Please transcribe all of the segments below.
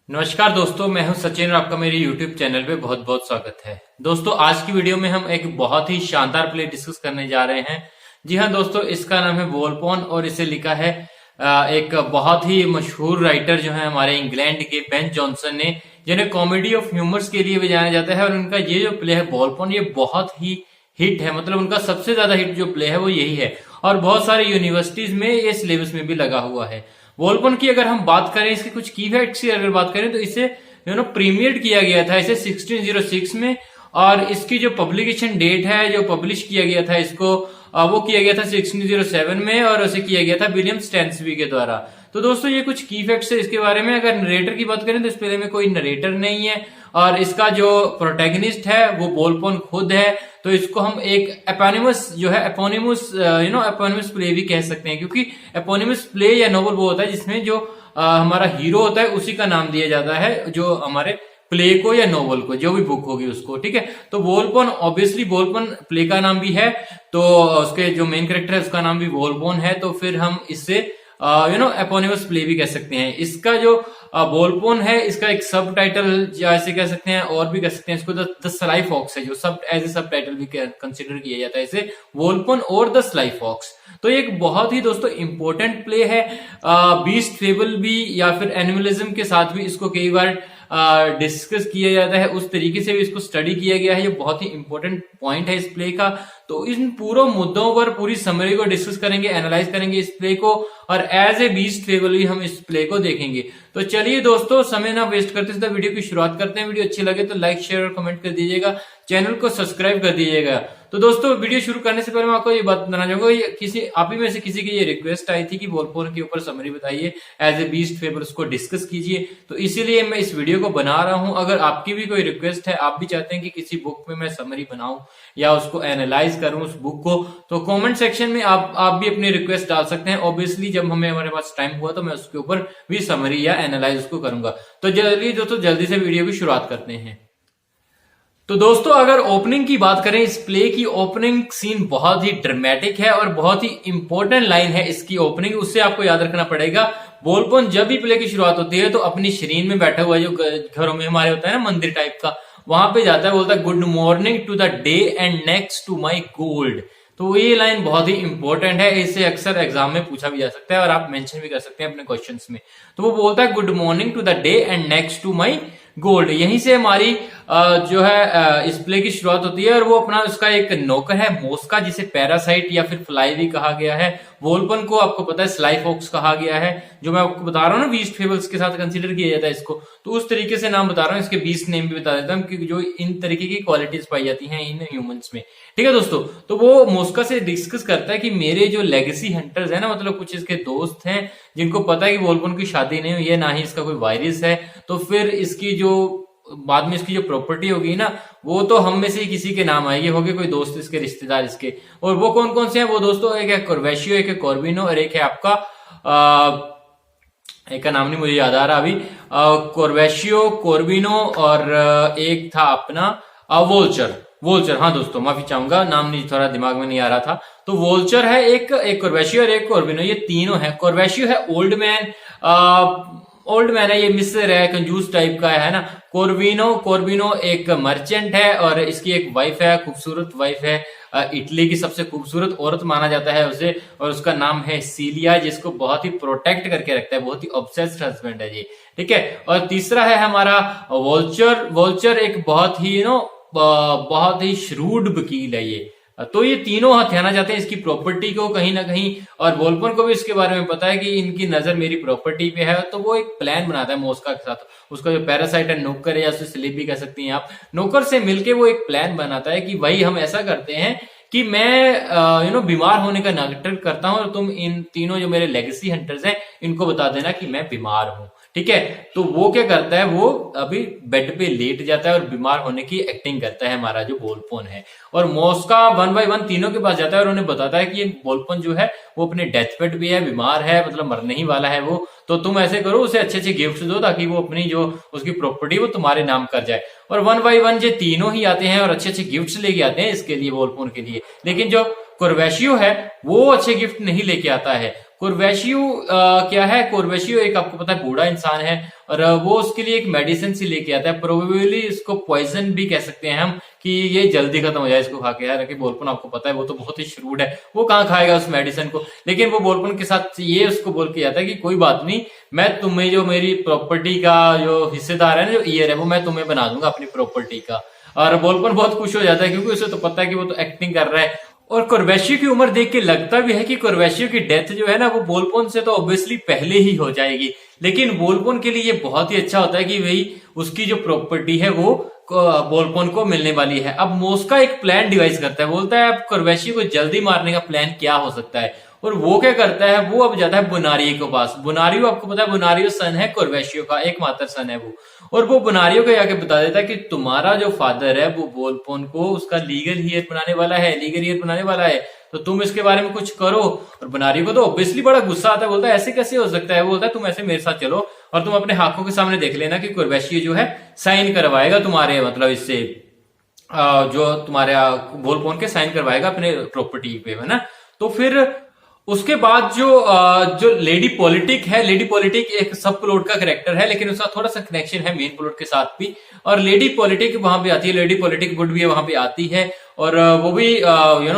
नमस्कार दोस्तों, मैं हूं सचिन और आपका मेरे YouTube चैनल पे बहुत बहुत स्वागत है। दोस्तों, आज की वीडियो में हम एक बहुत ही शानदार प्ले डिस्कस करने जा रहे हैं। जी हाँ दोस्तों, इसका नाम है वॉलपोन और इसे लिखा है एक बहुत ही मशहूर राइटर जो है हमारे इंग्लैंड के बेन जॉनसन ने, जिन्हें कॉमेडी ऑफ ह्यूमर्स के लिए भी जाना जाता है। और उनका ये जो प्ले है वॉलपोन, ये बहुत ही हिट है। मतलब उनका सबसे ज्यादा हिट जो प्ले है वो यही है और बहुत सारे यूनिवर्सिटीज में ये सिलेबस में भी लगा हुआ है। वॉलपोन की अगर हम बात करें, इसके कुछ की फैक्ट्स की अगर बात करें तो इसे प्रीमियर्ड किया गया था इसे 1606 में। और इसकी जो पब्लिकेशन डेट है, जो पब्लिश किया गया था इसको, वो किया गया था 1607 में और उसे किया गया था विलियम स्टैन्सबी के द्वारा। तो दोस्तों, ये कुछ की फैक्ट्स है इसके बारे में। अगर नरेटर की बात करें तो इस प्ले में कोई नरेटर नहीं है और इसका जो प्रोटैगनिस्ट है वो वॉलपोन खुद है। तो इसको हम एक एपोनिमस जो है एपोनिमस प्ले भी कह सकते हैं, क्योंकि एपोनिमस प्ले या नॉवल वो होता है जिसमें जो हमारा हीरो होता है उसी का नाम दिया जाता है, जो हमारे प्ले को या नॉवल को, जो भी बुक होगी उसको। ठीक है, तो वॉलपोन ऑब्वियसली वॉलपोन प्ले का नाम भी है, तो उसके जो मेन कैरेक्टर है उसका नाम भी वॉलपोन है। तो फिर हम इससे एपोनिमस प्ले भी कह सकते हैं। इसका जो वॉलपोन है, इसका एक सब टाइटल ऐसे कह सकते हैं और भी कह सकते हैं इसको द स्लाई फॉक्स है, जो सब एज ए सब टाइटल भी कंसिडर किया जाता है इसे, वॉलपोन और द स्लाई फॉक्स। तो एक बहुत ही दोस्तों इंपॉर्टेंट प्ले है। बीस्ट फेबल भी या फिर एनिमलिज्म के साथ भी इसको कई बार डिस्कस किया जाता है, उस तरीके से भी इसको स्टडी किया गया है। ये बहुत ही इंपॉर्टेंट पॉइंट है इस प्ले का। तो इन पूरे मुद्दों पर पूरी समरी को डिस्कस करेंगे, एनालाइज करेंगे इस प्ले को, और एज ए बीस्ट फेबल भी हम इस प्ले को देखेंगे। तो चलिए दोस्तों, समय ना वेस्ट करते सीधा वीडियो की शुरुआत करते हैं। वीडियो अच्छी लगे तो लाइक, शेयर और कमेंट कर दीजिएगा, चैनल को सब्सक्राइब कर दीजिएगा। तो दोस्तों, वीडियो शुरू करने से पहले मैं आपको ये बात बताना चाहूंगा, आप ही में से किसी की ये रिक्वेस्ट आई थी कि वॉलपोन के ऊपर समरी बताइए, एज ए बीस्ट फेबल उसको डिस्कस कीजिए। तो इसीलिए मैं इस वीडियो को बना रहा हूं। अगर आपकी भी कोई रिक्वेस्ट है, आप भी चाहते हैं कि किसी बुक में मैं समरी बनाऊं या उसको एनालाइज करूं उस बुक को, तो कमेंट सेक्शन में आप भी अपनी रिक्वेस्ट डाल सकते हैं। ऑब्वियसली जब हमारे पास टाइम हुआ तो मैं उसके ऊपर भी समरी या एनालाइज उसको करूंगा। तो जल्दी से वीडियो की शुरुआत करते हैं। तो दोस्तों, अगर ओपनिंग की बात करें, इस प्ले की ओपनिंग सीन बहुत ही ड्रामेटिक है और बहुत ही इंपॉर्टेंट लाइन है इसकी ओपनिंग, उससे आपको याद रखना पड़ेगा। वॉलपोन जब भी प्ले की शुरुआत होती है तो अपनी शरीन में बैठा हुआ, जो घरों में हमारे होता है ना मंदिर टाइप का, वहां पे जाता है, बोलता है good morning to the day and next to my gold. तो ये लाइन बहुत ही इंपॉर्टेंट है, इसे अक्सर एग्जाम में पूछा भी जा सकता है और आप मेंशन भी कर सकते हैं अपने क्वेश्चंस में। तो वो बोलता है good morning to the day and next to my gold. यहीं से हमारी जो है इस प्ले की शुरुआत होती है। और वो अपना उसका एक नौकर है मोस्का, जिसे पैरासाइट या फिर फ्लाई भी कहा गया है। वॉलपोन को आपको पता है स्लाई फॉक्स कहा गया है, जो मैं आपको बता रहा हूँ ना, बीस्ट फेबल्स के साथ कंसीडर किया जाता है इसको। तो उस तरीके से नाम बता रहा हूँ, इसके बीस्ट नेम भी बता देता हूँ, कि जो इन तरीके की क्वालिटीज पाई जाती हैं इन ह्यूमंस में। ठीक है दोस्तों, तो वो मोस्का से डिस्कस करता है कि मेरे जो लेगेसी हंटर्स है ना, मतलब कुछ इसके दोस्त हैं जिनको पता है कि वॉलपोन की शादी नहीं हुई है, ना ही इसका कोई वायरिस है, तो फिर इसकी जो बाद में इसकी जो प्रॉपर्टी होगी ना, वो तो हम में से ही किसी के नाम आएगी, होगी कोई दोस्त इसके, रिश्तेदार इसके। और वो कौन कौन से हैं वो दोस्तों? एक है कॉर्वेशियो, एक है कॉर्बिनो और एक है आपका एक का नाम नहीं मुझे याद आ रहा अभी, कॉर्वेशियो, कॉर्बिनो और एक था अपना वोल्चर। हाँ दोस्तों, माफी चाहूंगा, नाम नहीं, थोड़ा दिमाग में नहीं आ रहा था। तो वोल्चर है एक कॉर्वेशियो और एक कॉर्बिनो, ये तीनों है। कॉर्वेशियो है ओल्ड मैन है, ये मिस्र है, कंजूस टाइप का है ना। कॉर्बिनो एक मर्चेंट है और इसकी एक वाइफ है, खूबसूरत वाइफ है, इटली की सबसे खूबसूरत औरत माना जाता है उसे, और उसका नाम है सीलिया, जिसको बहुत ही प्रोटेक्ट करके रखता है, बहुत ही ऑब्सेस्ड हस्बैंड है जी। ठीक है, और तीसरा है हमारा वोल्चर एक बहुत ही श्रूड वकील है ये। तो ये तीनों हथियाना चाहते हैं इसकी प्रॉपर्टी को कहीं ना कहीं, और वॉलपोन को भी इसके बारे में पता है कि इनकी नजर मेरी प्रॉपर्टी पे है। तो वो एक प्लान बनाता है मोस्का के साथ, उसका जो पैरासाइट है, नौकर है या उसे स्लेव भी कह सकती हैं आप, नौकर से मिलके वो एक प्लान बनाता है कि भाई हम ऐसा करते हैं कि मैं बीमार होने का नाटक करता हूं और तुम इन तीनों जो मेरे लेगेसी हंटर्स हैं इनको बता देना कि मैं बीमार हूं। ठीक है, तो वो क्या करता है, वो अभी बेड पे लेट जाता है और बीमार होने की एक्टिंग करता है हमारा जो वॉलपोन है। और मोस्का 1 बाय 1 तीनों के पास जाता है और उन्हें बताता है कि ये वॉलपोन जो है वो अपने डेथ बेड पे है, बीमार है, मतलब मरने ही वाला है वो। तो तुम ऐसे करो, उसे अच्छे अच्छे गिफ्ट दो ताकि वो अपनी जो उसकी प्रॉपर्टी वो तुम्हारे नाम कर जाए। और 1 बाय 1 ये तीनों ही आते हैं और अच्छे अच्छे गिफ्ट लेके आते हैं इसके लिए, वॉलपोन के लिए। लेकिन जो कॉर्वेशियो है वो अच्छे गिफ्ट नहीं लेके आता है, कुरवैशियो क्या है, कुरवैशियो एक आपको पता है बूढ़ा इंसान है और वो उसके लिए एक मेडिसिन सी लेके आता है, प्रोबेबली इसको पॉइजन भी कह सकते हैं हम कि ये जल्दी खत्म हो जाए इसको खा के। यार कि बोलपन आपको पता है वो तो बहुत ही श्रूड है, वो कहाँ खाएगा उस मेडिसिन को, लेकिन वो बोलपन के साथ ये उसको बोल के जाता है कि कोई बात नहीं, मैं तुम्हें जो मेरी प्रॉपर्टी का जो हिस्सेदार है ना, जो ईयर है, वो मैं तुम्हें बना दूंगा अपनी प्रॉपर्टी का। और बोलपन बहुत खुश हो जाता है क्योंकि उसे तो पता है कि वो तो एक्टिंग कर रहा है। और कुरवैशियो की उम्र देख के लगता भी है कि कुरवैशियो की डेथ जो है ना वो बोलपोन से तो ऑब्वियसली पहले ही हो जाएगी, लेकिन बोलपोन के लिए ये बहुत ही अच्छा होता है कि भाई उसकी जो प्रॉपर्टी है वो बोलपोन को मिलने वाली है। अब मोस्का एक प्लान डिवाइस करता है, बोलता है अब कुरवैशियो को जल्दी मारने का प्लान क्या हो सकता है, और वो क्या करता है, वो अब जाता है बुनारियो के पास। बुनारियो आपको पता है बुनारियो सन है कुरवैशियो का, एकमात्र सन है वो, और वो बुनारियो को जाके बता देता है कि तुम्हारा जो फादर है वो बोलपोन को उसका लीगल हियर बनाने वाला है, लीगल हियर बनाने वाला है, तो तुम इसके बारे में कुछ करो। और बुनारियो को तो ऑब्वियसली बड़ा गुस्सा आता है, बोलता है ऐसे कैसे हो सकता है, वो बोलता है तुम ऐसे मेरे साथ चलो और तुम अपने आंखों के सामने देख लेना कि कुरवैशियो जो है साइन करवाएगा तुम्हारे मतलब इससे जो तुम्हारे बोलपोन के साइन करवाएगा अपने प्रॉपर्टी पे, है ना। तो फिर उसके बाद जो लेडी पॉलिटिक है, लेडी पॉलिटिक एक सब प्लॉट का करेक्टर है, लेकिन उसका थोड़ा सा कनेक्शन है मेन प्लॉट के साथ भी, और लेडी पॉलिटिक वहां पे आती है, लेडी पॉलिटिक वुड भी वहां पे आती है, और वो भी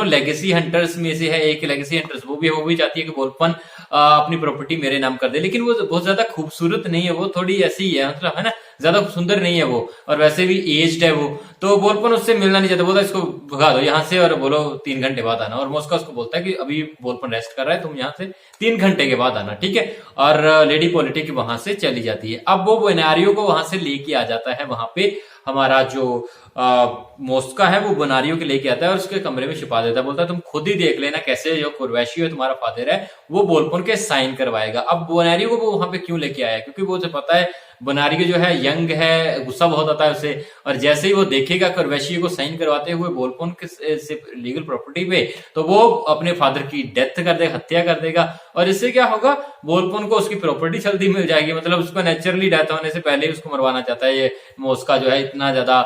लेगेसी हंटर्स में से है, एक लेगेसी हंटर्स वो भी चाहती है कि बोलपन अपनी प्रॉपर्टी मेरे नाम कर दे, लेकिन वो बहुत ज्यादा खूबसूरत नहीं है, वो थोड़ी ऐसी ही है, मतलब है ना, ज्यादा सुंदर नहीं है वो, और वैसे भी एज्ड है वो, तो बोलपन उससे मिलना नहीं चाहता, बोलता इसको भगा दो यहाँ से और बोलो 3 घंटे बाद आना। और मोस्का उसको बोलता है कि अभी बोलपन रेस्ट कर रहा है, तुम यहाँ से 3 घंटे के बाद आना, ठीक है। और लेडी पॉलिटिक वहां से चली जाती है। अब वो बोनारियो को वहां से लेके आ जाता है, वहां पे हमारा जो मोस्का है वो बोनारियो के लेके आता है और उसके कमरे में छिपा देता है, बोलता है तुम खुद ही देख लेना कैसे जो कुरवैशियो है तुम्हारा फादर है वो बोलपोन के साइन करवाएगा। अब बोनारियो को वो वहां पे क्यों लेके आया, क्योंकि वो उसे पता है बोनारियो जो है यंग है, गुस्सा बहुत आता है उसे, और जैसे ही वो देखेगा कुरवैशियो को साइन करवाते हुए बोलपोन के से लीगल प्रॉपर्टी पे, तो वो अपने फादर की डेथ कर देगा, हत्या कर देगा, और इससे क्या होगा, बोलपोन को उसकी प्रॉपर्टी जल्दी मिल जाएगी, मतलब उसको नेचुरली डेथ होने से पहले ही उसको मरवाना चाहता है ये मोस्का जो है, इतना ज्यादा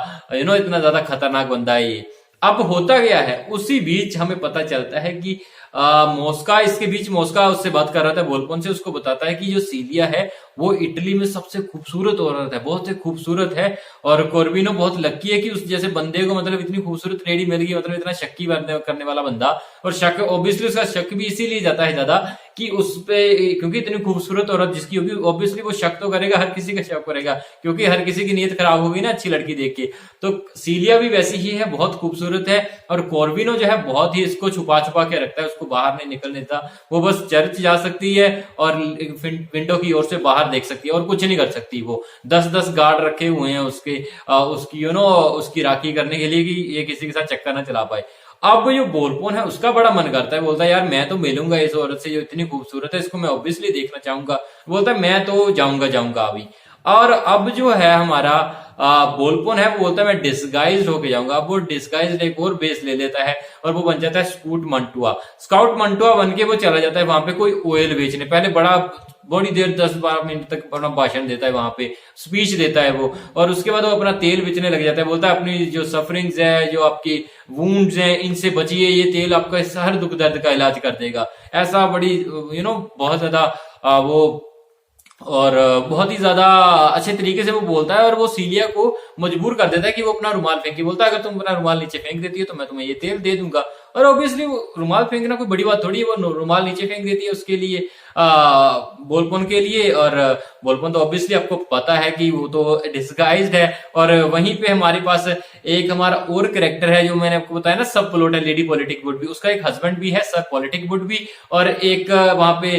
इतना ज्यादा खतरनाक बंदा है ये। अब होता गया है, उसी बीच हमें पता चलता है कि मोस्का, इसके बीच मोस्का उससे बात कर रहा था बोलपोन से, उसको बताता है कि जो सीलिया है वो इटली में सबसे खूबसूरत औरत है, बहुत ही खूबसूरत है, और कोर्बिनो बहुत लकी है कि उस जैसे बंदे को मतलब इतनी खूबसूरत लेडी मिल गई, मतलब इतना शक्की करने वाला बंदा। और शक ऑब्वियसली उसका शक भी इसीलिए जाता है ज्यादा कि उस पे, क्योंकि इतनी खूबसूरत औरत जिसकी होगी ऑब्वियसली वो शक तो करेगा, हर किसी का शक करेगा, क्योंकि हर किसी की नीयत खराब होगी ना अच्छी लड़की देख के। तो सीलिया भी वैसी ही है, बहुत खूबसूरत है, और कोर्बिनो जो है बहुत ही इसको छुपा छुपा के रखता है, उसको बाहर नहीं निकलने देता, वो बस चर्च जा सकती है और विंडो की ओर से बाहर देख सकती है और कुछ नहीं कर सकती। वो 10-10 गार्ड रखे हुए हैं उसके उसकी उसकी राखी करने के लिए कि ये किसी के साथ चक्कर ना चला पाए। अब जो बोलपोन है उसका बड़ा मन करता है, बोलता है यार मैं तो मिलूंगा इस औरत से जो इतनी खूबसूरत है, इसको मैं ऑब्वियसली देखना चाहूंगा, बोलता है मैं तो जाऊंगा अभी। और अब जो है हमारा बोलपोन है वो बोलता है मैं डिस्गाइज होके जाऊंगा। अब वो डिस्गाइज एक और बेस ले लेता है और वो बन जाता है स्काउट मंटुआ बन के वो चला जाता है वहां पे कोई ऑयल बेचने। पहले बड़ी देर 10-12 मिनट तक अपना भाषण देता है, वहां पे स्पीच देता है वो, और उसके बाद वो अपना तेल बेचने लग जाता है, बोलता है अपनी जो सफरिंग्स है, जो आपकी वुंड्स हैं, इनसे बचिए, ये तेल आपका हर दुख दर्द का इलाज कर देगा। ऐसा बड़ी बहुत ज्यादा वो, और बहुत ही ज्यादा अच्छे तरीके से वो बोलता है, और वो सीलिया को मजबूर कर देता है कि वो अपना रुमाल फेंके। बोलता है अगर तुम अपना रुमाल नीचे फेंक देती है तो मैं तुम्हें ये तेल दे दूंगा। और ऑब्वियसली वो रुमाल फेंकना कोई बड़ी बात थोड़ी है, वो रुमाल नीचे फेंक देती है उसके लिए, बोलपोन के लिए। और बोलपोन तो ऑब्वियसली आपको पता है कि वो तो डिस्गाइज्ड है। और वहीं पे हमारे पास एक हमारा और कैरेक्टर है जो मैंने आपको बताया ना, सब प्लॉट है, लेडी पॉलिटिक वुड भी, उसका एक हस्बैंड भी है सब पॉलिटिक वुड भी, और एक वहां पे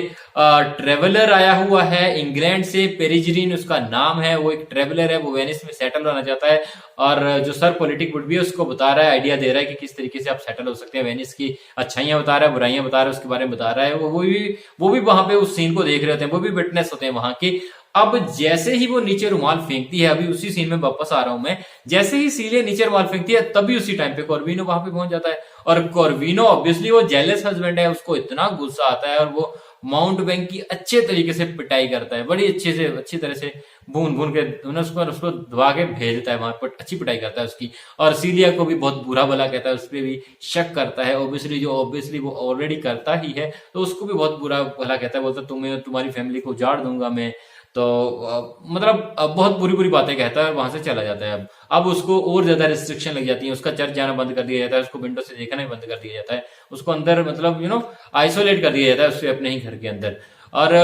ट्रेवलर आया हुआ है इंग्लैंड से, पेरिजरीन उसका नाम है, वो एक ट्रेवलर है, वो वेनिस में सेटल होना चाहता है। और जो सर पॉलिटिक वुड भी है उसको बता रहा है, आइडिया दे रहा है कि किस तरीके से आप सेटल हो सकते हैं, वेनिस की अच्छाइयां बता रहा है, बुराइयां बता रहा है, उसके बारे में बता रहा है। वो भी वहां पे उस सीन को देख रहे होते हैं, वो भी विटनेस होते हैं वहां के। अब जैसे ही वो नीचे रुमाल फेंकती है, अभी उसी सीन में वापस आ रहा हूं मैं, जैसे ही सीलिया नीचे रुमाल फेंकती है तभी उसी टाइम पे कॉर्विनो वहां पे पहुंच जाता है। और कॉर्विनो ऑब्वियसली वो जेलस हस्बैंड है, उसको इतना गुस्सा आता है और वो माउंट बैंक की अच्छे तरीके से पिटाई करता है, बड़ी अच्छी तरह से भून भून के उसको दबा के भेजता है वहां पर, अच्छी पिटाई करता है उसकी। और सीलिया को भी बहुत बुरा भला कहता है, उस पर भी शक करता है ऑब्वियसली वो ऑलरेडी करता ही है, तो उसको भी बहुत बुरा भला कहता है, बोलता तुम्हें तुम्हारी फैमिली को उजाड़ दूंगा मैं। तो मतलब बहुत बुरी बुरी बातें कहता है और वहां से चला जाता है। अब उसको और ज्यादा रिस्ट्रिक्शन लग जाती है, उसका चर्च जाना बंद कर दिया जाता है, उसको विंडो से देखना ही बंद कर दिया जाता है, उसको अंदर मतलब आइसोलेट कर दिया जाता है उससे अपने ही घर के अंदर। और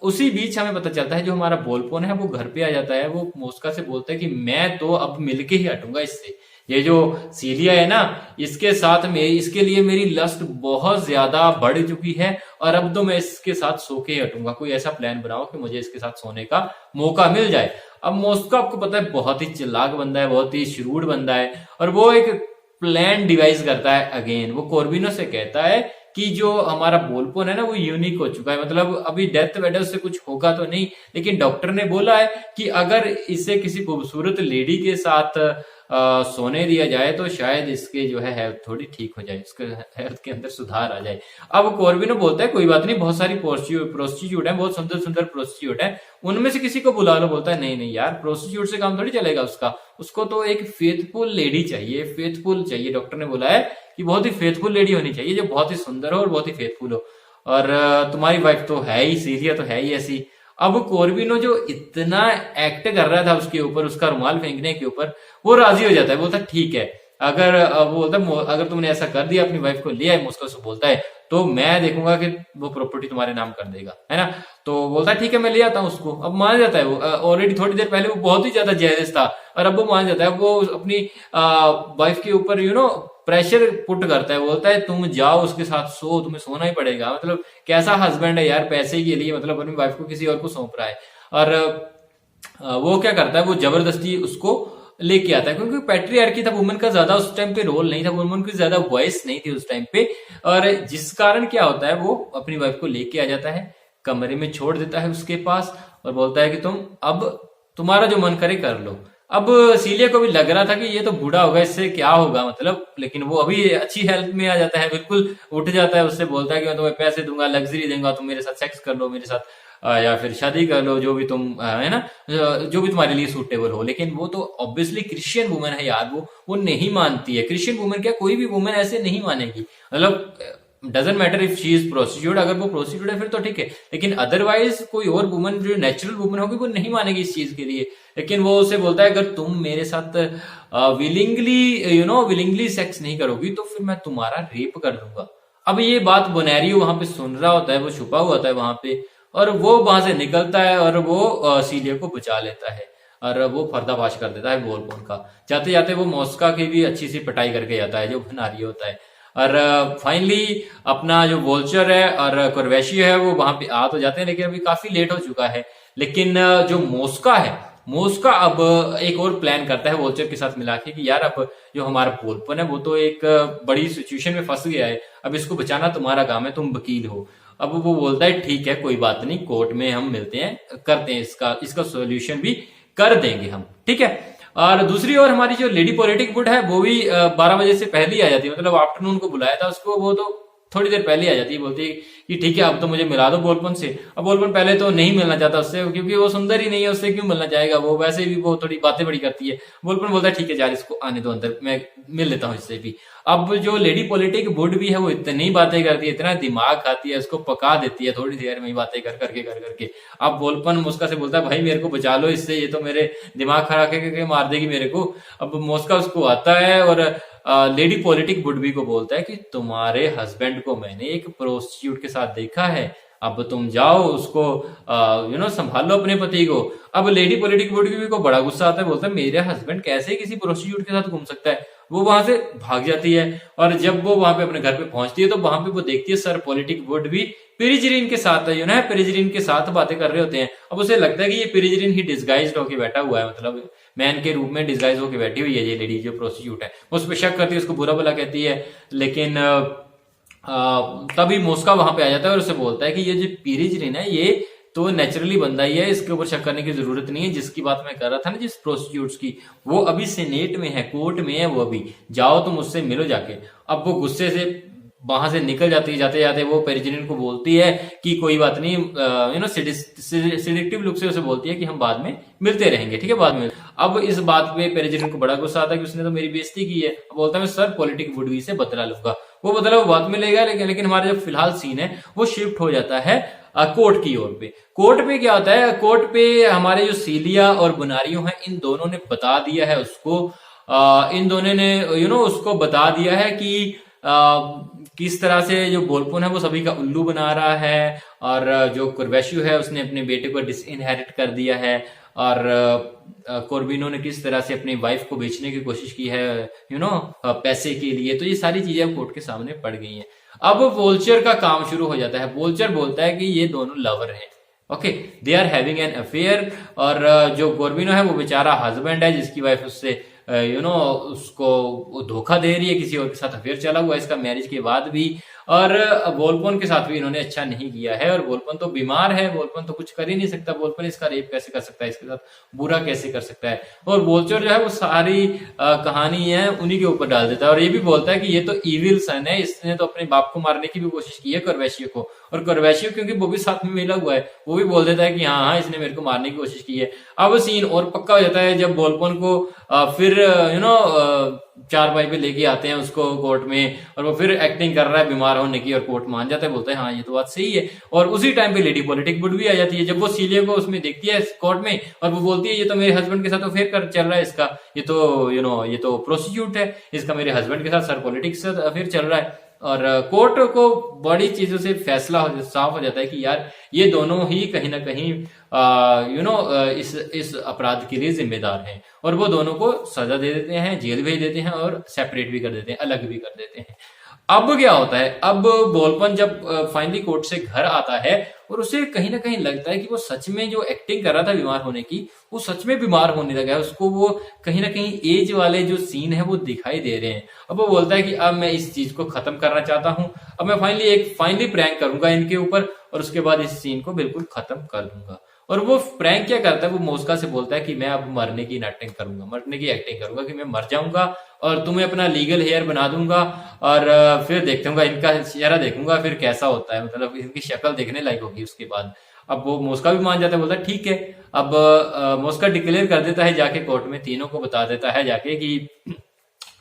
उसी बीच हमें पता चलता है जो हमारा बोलपोन है वो घर पे आ जाता है, वो मोस्का से बोलता है कि मैं तो अब मिलके ही हटूंगा इससे, ये जो सीलिया है ना इसके साथ में, इसके लिए मेरी लस्ट बहुत ज्यादा बढ़ चुकी है और अब तो मैं इसके साथ सो के ही हटूंगा, कोई ऐसा प्लान बनाओ कि मुझे इसके साथ सोने का मौका मिल जाए। अब मोस्का आपको पता है बहुत ही चालाक बंदा है, बहुत ही श्रूड बंदा है, और वो एक प्लान डिवाइस करता है अगेन। वो कॉर्बिनो से कहता है कि जो हमारा बोलपोन है ना वो यूनिक हो चुका है, मतलब अभी डेथ वेड से कुछ होगा तो नहीं, लेकिन डॉक्टर ने बोला है कि अगर इसे किसी खूबसूरत लेडी के साथ सोने दिया जाए तो शायद इसके जो है हेल्थ थोड़ी ठीक हो जाए, इसके हेल्थ के अंदर सुधार आ जाए। अब कॉर्बिनो बोलता है कोई बात नहीं, बहुत सारी प्रोस्टिट्यूट है, बहुत सुंदर सुंदर प्रोस्टिट्यूट है, उनमें से किसी को बुला लो। बोलता है नहीं नहीं यार, प्रोस्टिट्यूट से काम थोड़ी चलेगा उसका, उसको तो एक फेथफुल लेडी चाहिए, फेथफुल चाहिए। डॉक्टर ने बोला है कि बहुत ही फेथफुल लेडी होनी चाहिए, जो बहुत ही सुंदर हो और बहुत ही फेथफुल हो, और तुम्हारी वाइफ तो है ही, सीरिया तो है ही ऐसी। अब कॉर्बिनो जो इतना एक्ट कर रहा था उसके ऊपर, उसका रुमाल फेंकने के ऊपर, वो राजी हो जाता है, बोलता ठीक है, अगर वो बोलता अगर तुमने ऐसा कर दिया, अपनी वाइफ को ले आए, मुस्को से बोलता है तो मैं देखूंगा कि वो प्रॉपर्टी तुम्हारे नाम कर देगा, है ना। तो बोलता है ठीक है मैं ले आता हूँ उसको। अब मान जाता है वो, ऑलरेडी थोड़ी देर पहले वो बहुत ही ज्यादा जेलस था, और अब वो मान जाता है, वो अपनी वाइफ के ऊपर प्रेशर पुट करता है, बोलता है तुम जाओ उसके साथ सो, तुम्हें सोना ही पड़ेगा। मतलब कैसा हस्बैंड है यार, पैसे के लिए मतलब अपनी वाइफ को किसी और को सौंप रहा है। और वो क्या करता है, वो जबरदस्ती उसको लेके आता है, क्योंकि पैट्रियार्की था, वुमेन का ज्यादा उस टाइम पे रोल नहीं था, वुमेन की ज्यादा वॉइस नहीं थी उस टाइम पे, और जिस कारण क्या होता है वो अपनी वाइफ को लेके आ जाता है, कमरे में छोड़ देता है उसके पास, और बोलता है कि तुम अब तुम्हारा जो मन करे कर लो। अब सीलिया को भी लग रहा था कि ये तो बूढ़ा होगा, इससे क्या होगा मतलब, लेकिन वो अभी अच्छी हेल्थ में आ जाता है, बिल्कुल उठ जाता है, उससे बोलता है कि मैं तुम्हें पैसे दूंगा, लग्जरी दूंगा, तुम मेरे साथ सेक्स कर लो, मेरे साथ या फिर शादी कर लो, जो भी तुम है ना, जो भी तुम्हारे लिए सूटेबल हो। लेकिन वो तो ऑब्वियसली क्रिश्चियन वुमेन है यार, वो नहीं मानती है। क्रिश्चियन वुमेन क्या, कोई भी वुमेन ऐसे नहीं मानेगी, मतलब doesn't matter if she is prostitute, अगर वो प्रोस्टिट्यूट है फिर तो ठीक है, लेकिन अदरवाइज कोई और वुमन जो नेचुरल वुमन होगी वो नहीं मानेगी इस चीज के लिए। लेकिन वो उसे बोलता है अगर तुम मेरे साथ विलिंगली सेक्स नहीं करोगी तो फिर मैं तुम्हारा रेप कर दूंगा। अब ये बात बोनेरियो वहां पे सुन रहा होता है, वो छुपा हुआ होता है वहां पे, और वो वहां से निकलता है और वो सीलिया को बचा लेता है, और वो पर्दाफाश कर देता है बोलपोन का। जाते जाते वो मॉस्का की भी अच्छी सी पिटाई करके जाता है, जो भनारी होता है। और फाइनली अपना जो वोल्चर है और कुरवैशी है वो वहां पे आ तो जाते हैं, लेकिन अभी काफी लेट हो चुका है। लेकिन जो मोस्का है, मोस्का अब एक और प्लान करता है वोल्चर के साथ मिला के कि यार अब जो हमारा पोलपन है वो तो एक बड़ी सिचुएशन में फंस गया है, अब इसको बचाना तुम्हारा काम है, तुम वकील हो। अब वो बोलता है ठीक है कोई बात नहीं, कोर्ट में हम मिलते हैं, करते हैं इसका सोल्यूशन भी कर देंगे हम, ठीक है। और दूसरी ओर हमारी जो लेडी पॉलिटिक वुड है वो भी 12 बजे से पहले ही आ जाती है, मतलब आफ्टरनून को बुलाया था उसको, वो तो थोड़ी देर पहले आ जाती है, बोलती है कि ठीक है अब तो मुझे मिला दो बोलपन से। अब बोलपन पहले तो नहीं मिलना चाहता उससे, क्योंकि वो सुंदर ही नहीं है, उससे क्यों मिलना चाहेगा, वो वैसे भी वो थोड़ी बातें बड़ी करती है। बोलपन बोलता है ठीक है यार इसको आने दो अंदर, मैं मिल लेता हूँ इससे भी। अब जो लेडी पॉलिटिक वुड भी है वो इतनी बातें करती है, इतना दिमाग खाती है, उसको पका देती है थोड़ी देर में ही बातें कर करके। अब बोलपन मुस्का से बोलता है भाई मेरे को बचा लो इससे, ये तो मेरे दिमाग खराब करके मार देगी मेरे को। अब मुस्का उसको आता है और लेडी पॉलिटिक वुडबी को बोलता है कि तुम्हारे हस्बैंड को मैंने एक प्रोस्टिट्यूट के साथ देखा है, अब तुम जाओ उसको संभालो अपने पति को। अब लेडी पॉलिटिक वुडबी को बड़ा गुस्सा आता है, बोलता है मेरे हस्बैंड कैसे किसी प्रोस्टिट्यूट के साथ घूम सकता है। वो वहां से भाग जाती है, और जब वो वहां पे अपने घर पे पहुंचती है तो वहां पे वो देखती है सर पॉलिटिक वुडबी पेरिजरीन के साथ पेरिजरीन के साथ बातें कर रहे होते हैं। अब उसे लगता है कि ये पेरिजरीन ही डिस्गाइज्ड होके बैठा हुआ है, मतलब मैन के रूप में डिस्गाइज होके बैठी हुई है ये लेडी जो प्रोस्टिट्यूट है। वो उस पर शक करती है, उसको बुरा भला कहती है, लेकिन तभी मोस्का वहां पे आ जाता है और उसे बोलता है कि ये जो पेरिजरीन है ये तो नेचुरली बंदा ही है, इसके ऊपर शक करने की जरूरत नहीं है। जिसकी बात मैं कर रहा था ना, जिस प्रोस्टिट्यूट्स की, वो अभी सेनेट में है, कोर्ट में है, वो अभी जाओ तुम उससे मिलो जाके। अब वो गुस्से से वहां से निकल जाती है, जाते जाते वो पेरिजिन को बोलती है कि कोई बात नहीं, सिडिक्टिव लुक से उसे बोलती है कि हम बाद में मिलते रहेंगे, ठीक है, बाद में। अब इस बात पे पेरिजिन को बड़ा गुस्सा आता है कि उसने तो मेरी बेइज्जती की है। बोलता है मैं सर पॉलिटिक वुडवी से बदला लूंगा। वो बदला वो बाद में लेगा, लेकिन हमारा जो फिलहाल सीन है वो शिफ्ट हो जाता है कोर्ट की ओर पे। कोर्ट पे क्या होता है, कोर्ट पे हमारे जो सीलिया और बुनारियो हैं, इन दोनों ने बता दिया है उसको, इन दोनों ने उसको बता दिया है कि किस तरह से जो बोलपुन है वो सभी का उल्लू बना रहा है, और जो कुर्वैश्यू है उसने अपने बेटे को डिसइनहेरिट कर दिया है, और कोर्बिनो ने किस तरह से अपनी वाइफ को बेचने की कोशिश की है पैसे के लिए। तो ये सारी चीजें कोर्ट के सामने पड़ गई हैं। अब वोल्चर का काम शुरू हो जाता है। वोल्चर बोलता है कि ये दोनों लवर हैं, okay, they are having an affair. और जो कोर्बिनो है वो बेचारा हस्बैंड है जिसकी वाइफ उससे उसको धोखा दे रही है, किसी और के साथ अफेयर चला हुआ है इसका मैरिज के बाद भी। और वोल्पन के साथ भी इन्होंने अच्छा नहीं किया है, और वोल्पन तो बीमार है, वोल्पन तो कुछ कर ही नहीं सकता। वोल्पन इसका रेप कैसे कर सकता है, इसके साथ बुरा कैसे कर सकता है। और वोल्चर जो है वो सारी कहानी है उन्हीं के ऊपर डाल देता है, और ये भी बोलता है कि ये तो इविल सन है, इसने तो अपने बाप को मारने की भी कोशिश की है कर्वेशियो को। और कर्वेशियो क्योंकि वो भी साथ में मिला हुआ है, वो भी बोल देता है कि हाँ हाँ इसने मेरे को मारने की कोशिश की है। अब सीन और पक्का हो जाता है जब वोल्पन को फिर चारपाई पे लेके आते हैं उसको कोर्ट में, और वो फिर एक्टिंग कर रहा है बीमार होने की, और कोर्ट मान जाता है, बोलता है हाँ ये तो बात सही है। और उसी टाइम पे लेडी पॉलिटिक वुड भी आ जाती है जब वो सीलिया को उसमें देखती है कोर्ट में, और वो बोलती है ये तो मेरे हस्बैंड के साथ अफेयर कर चल रहा है इसका, ये तो ये तो प्रोस्टिट्यूट है, इसका मेरे हस्बैंड के साथ सर पॉलिटिक्स से अफेयर चल रहा है। और कोर्ट को बड़ी चीजों से फैसला साफ हो जाता है कि यार ये दोनों ही कहीं ना कहीं इस अपराध के लिए जिम्मेदार हैं, और वो दोनों को सजा दे देते हैं, जेल भेज देते हैं, और सेपरेट भी कर देते हैं, अलग भी कर देते हैं। अब क्या होता है, अब बोलपन जब फाइनली कोर्ट से घर आता है, और उसे कहीं ना कहीं लगता है कि वो सच में जो एक्टिंग कर रहा था बीमार होने की, वो सच में बीमार होने लगा है। उसको वो कहीं ना कहीं एज वाले जो सीन है वो दिखाई दे रहे हैं। अब वो बोलता है कि अब मैं इस चीज को खत्म करना चाहता हूं, अब मैं फाइनली प्रैंक करूंगा इनके ऊपर, और उसके बाद इस सीन को बिल्कुल खत्म कर दूंगा। और वो प्रैंक क्या करता है, वो मोस्का से बोलता है कि मैं अब मरने की एक्टिंग करूंगा, मरने की एक्टिंग करूंगा कि मैं मर जाऊंगा, और तुम्हें अपना लीगल हेयर बना दूंगा, और फिर देखूंगा इनका चेहरा, देखूंगा फिर कैसा होता है, मतलब इनकी शक्ल देखने लायक होगी उसके बाद। अब वो मोस्का भी मान जाता है, बोलता है ठीक है। अब मोस्का डिक्लेयर कर देता है जाके कोर्ट में, तीनों को बता देता है जाके कि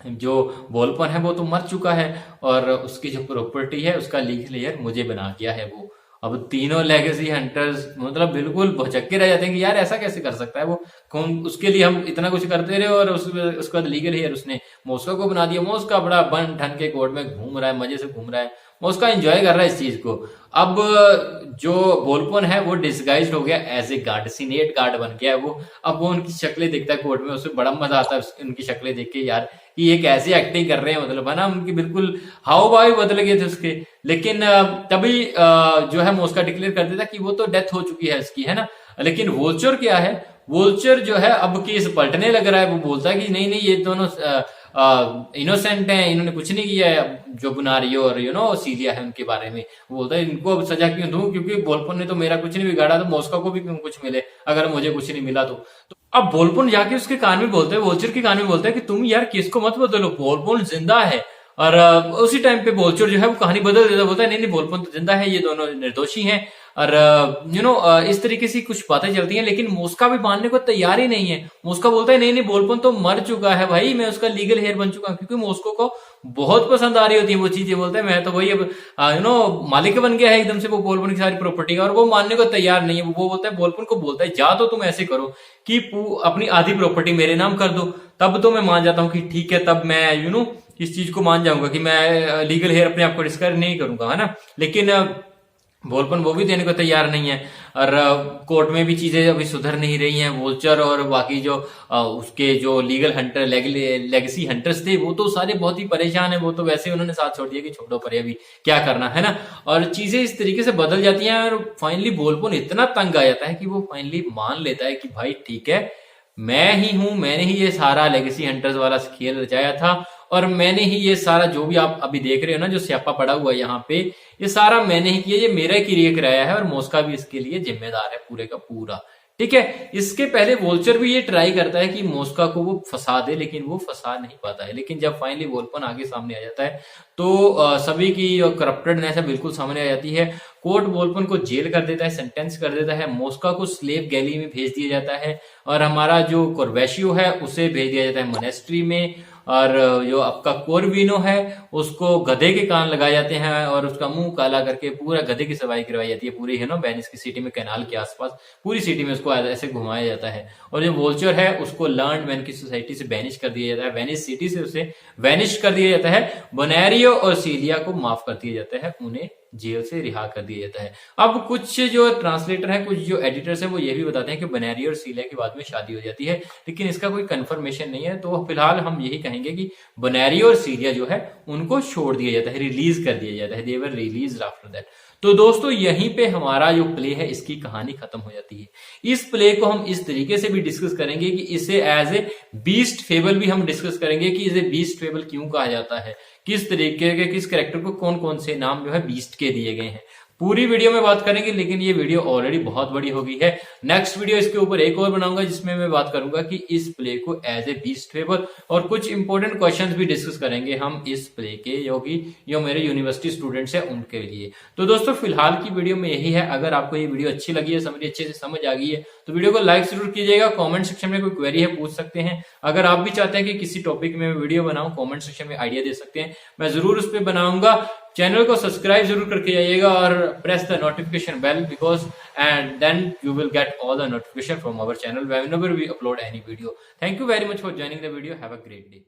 जो बोलपन है वो तो मर चुका है, और उसकी जो प्रॉपर्टी है उसका लीगल हेयर मुझे बना गया है वो। अब तीनों लेगेसी हंटर्स मतलब बिल्कुल भौचक्के रह जाते हैं कि यार ऐसा कैसे कर सकता है वो, कौन, उसके लिए हम इतना कुछ करते रहे, और उसके बाद लीगल हेयर उसने मोस्का को बना दिया। मोस्का बड़ा बन ठन के कोर्ट में घूम रहा है, मजे से घूम रहा है, मोस्का एंजॉय कर रहा है इस चीज को। अब जो बोलपन है वो डिस्गाइज्ड हो गया as a guard, senate guard बन गया है वो। अब वो उनकी शक्लें देखता है कोर्ट में, उसे बड़ा मजा आता है उनकी शक्लें देख के, यार कि ये कैसे एक्टिंग कर रहे हैं, मतलब है ना, उनकी बिल्कुल हाव भाव बदल गए थे उसके। लेकिन तभी जो है मोस्का डिक्लेयर कर देता कि वो तो डेथ हो चुकी है इसकी, है ना। लेकिन वोल्चर क्या है, वोल्चर जो है अब केस पलटने लग रहा है। वो बोलता है कि नहीं नहीं ये दोनों इनोसेंट हैं, इन्होंने कुछ नहीं किया है, जो बुनारियो और सीलिया है उनके बारे में। वो बोलता है इनको अब सजा क्यों दूं, क्योंकि बोलपन ने तो मेरा कुछ नहीं बिगाड़ा, तो मोस्का को भी क्यों कुछ मिले अगर मुझे कुछ नहीं मिला तो। अब बोलपुन जाके उसके कान में बोलते हैं, वोल्चर के कान में बोलता है कि तुम यार केस को मत बदलो, बोलपुन जिंदा है। और उसी टाइम पे वोल्चर जो है वो कहानी बदल देता, बोलता है नहीं नहीं बोलपुन तो जिंदा है, ये दोनों निर्दोषी हैं। और इस तरीके से कुछ बातें चलती हैं, लेकिन मोस्का भी मानने को तैयार ही नहीं है। मोस्का बोलता है नहीं नहीं बोलपुन तो मर चुका है भाई, मैं उसका लीगल हेयर बन चुका हूं, क्योंकि मोस्को को बहुत पसंद आ रही होती है वो चीजें। बोलता है मैं तो वही अब मालिक बन गया है एकदम से वो बोलपुन की सारी प्रॉपर्टी का, और वो मानने को तैयार नहीं है। वो बोलता है बोलपुन को बोलता है जा तो तुम ऐसे करो कि अपनी आधी प्रॉपर्टी मेरे नाम कर दो, तब तो मैं मान जाता हूँ कि ठीक है, तब मैं इस चीज को मान जाऊंगा कि मैं लीगल हेयर अपने आप को डिस्कस नहीं करूंगा, है ना। लेकिन बोलपन वो भी देने को तैयार नहीं है, और कोर्ट में भी चीजें अभी सुधर नहीं रही हैं। वोल्चर और बाकी जो उसके जो लीगल हंटर लेगेसी हंटर्स थे वो तो सारे बहुत ही परेशान है। वो तो वैसे उन्होंने साथ छोड़ दिया कि छोड़ो पर अभी क्या करना, है ना। और चीजें इस तरीके से बदल जाती हैं, और फाइनली बोलपन इतना तंग आ जाता है कि वो फाइनली मान लेता है कि भाई ठीक है, मैं ही हूं, मैंने ही ये सारा लेगेसी हंटर्स वाला खेल रचाया था, और मैंने ही ये सारा जो भी आप अभी देख रहे हो ना, जो स्यापा पड़ा हुआ है यहाँ पे, ये सारा मैंने ही किया, ये मेरा क्रिएट कराया है, और मोस्का भी इसके लिए जिम्मेदार है पूरे का पूरा। ठीक है। इसके पहले वोल्चर भी ये ट्राई करता है कि मॉस्का को वो फंसा दे, लेकिन वो फंसा नहीं पाता है। लेकिन जब फाइनली वोल्पन आगे सामने आ जाता है तो सभी की करप्टेडनेस है बिल्कुल सामने आ जाती है। कोर्ट वोल्पन को जेल कर देता है, सेंटेंस कर देता है। मॉस्का को स्लेव गैली में भेज दिया जाता है और हमारा जो कोर्वेशियो है उसे भेज दिया जाता है मोनेस्ट्री में। और जो आपका कोरविनो है उसको गधे के कान लगाए जाते हैं और उसका मुंह काला करके पूरा गधे की सवारी करवाई जाती है पूरी, है ना, वेनिस की सिटी में, कैनाल के आसपास पूरी सिटी में उसको ऐसे घुमाया जाता है। और जो वोल्चर है उसको लर्न मैन की सोसाइटी से बैनिश कर दिया जाता है, वेनिस सिटी से उसे वैनिश कर दिया जाता है। बोनेरियो और सीलिया को माफ कर दिया जाता है, उन्हें जेल से रिहा कर दिया जाता है। अब कुछ जो ट्रांसलेटर है, कुछ जो एडिटर्स है, वो ये भी बताते हैं कि बोनेरियो और सीलिया के बाद में शादी हो जाती है, लेकिन इसका कोई कंफर्मेशन नहीं है। तो फिलहाल हम यही कहेंगे कि बोनेरियो और सीलिया जो है उनको छोड़ दिया जाता है, रिलीज कर दिया जाता है, दे वर रिलीज आफ्टर दैट। तो दोस्तों यहीं पे हमारा जो प्ले है इसकी कहानी खत्म हो जाती है। इस प्ले को हम इस तरीके से भी डिस्कस करेंगे कि इसे एज ए बीस्ट फेबल भी हम डिस्कस करेंगे कि इसे बीस्ट फेबल क्यों कहा जाता है, किस तरीके के, किस कैरेक्टर को कौन कौन से नाम जो है बीस्ट के दिए गए हैं। पूरी वीडियो में बात करेंगे, लेकिन ये वीडियो ऑलरेडी बहुत बड़ी हो गई है। नेक्स्ट वीडियो इसके ऊपर एक और बनाऊंगा जिसमें मैं बात करूंगा कि इस प्ले को एज ए बीस्ट फेबल, और कुछ इंपॉर्टेंट क्वेश्चंस भी डिस्कस करेंगे हम इस प्ले के, जो मेरे यूनिवर्सिटी स्टूडेंट्स हैं उनके लिए। तो दोस्तों फिलहाल की वीडियो में यही है। अगर आपको ये वीडियो अच्छी लगी है, समझ अच्छे से समझ आ गई है, तो वीडियो को लाइक जरूर कीजिएगा। कमेंट सेक्शन में कोई क्वेरी है पूछ सकते हैं। अगर आप भी चाहते हैं कि किसी टॉपिक में वीडियो बनाऊं, कमेंट सेक्शन में आइडिया दे सकते हैं, मैं जरूर उस पर बनाऊंगा। चैनल को सब्सक्राइब जरूर करके जाइएगा और press the notification bell because and then you will get all the notification from our channel whenever we upload any video. Thank you very much for joining the video. Have a great day.